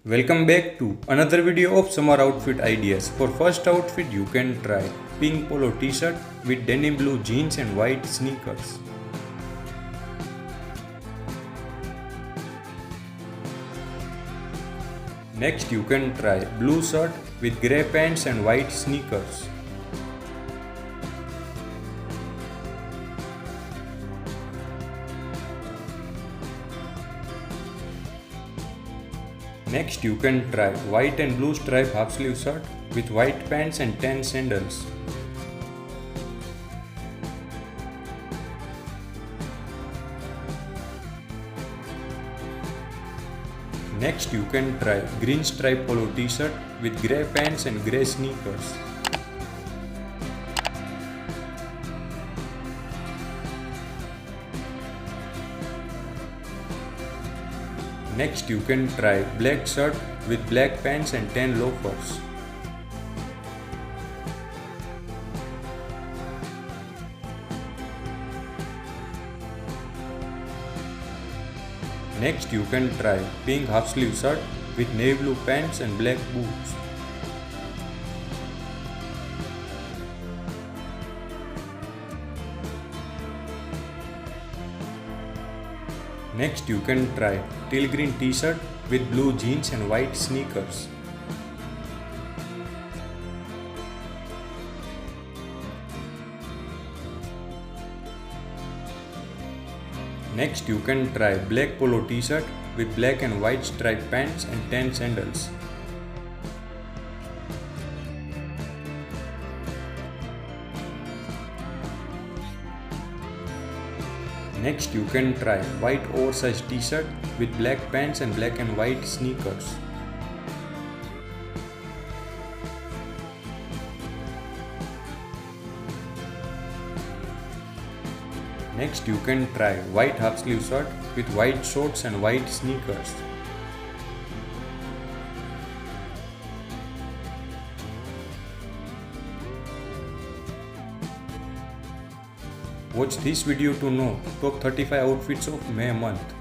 Welcome back to another video of summer outfit ideas. For first outfit you can try pink polo t-shirt with denim blue jeans and white sneakers. Next you can try blue shirt with grey pants and white sneakers. Next you can try white and blue stripe half sleeve shirt with white pants and tan sandals. Next you can try green stripe polo t-shirt with grey pants and grey sneakers. Next you can try black shirt with black pants and tan loafers. Next you can try pink half sleeve shirt with navy blue pants and black boots. Next you can try teal green t-shirt with blue jeans and white sneakers. Next you can try black polo t-shirt with black and white striped pants and tan sandals. Next you can try white oversized t-shirt with black pants and black and white sneakers. Next you can try white half sleeve shirt with white shorts and white sneakers. Watch this video to know top 35 outfits of May month.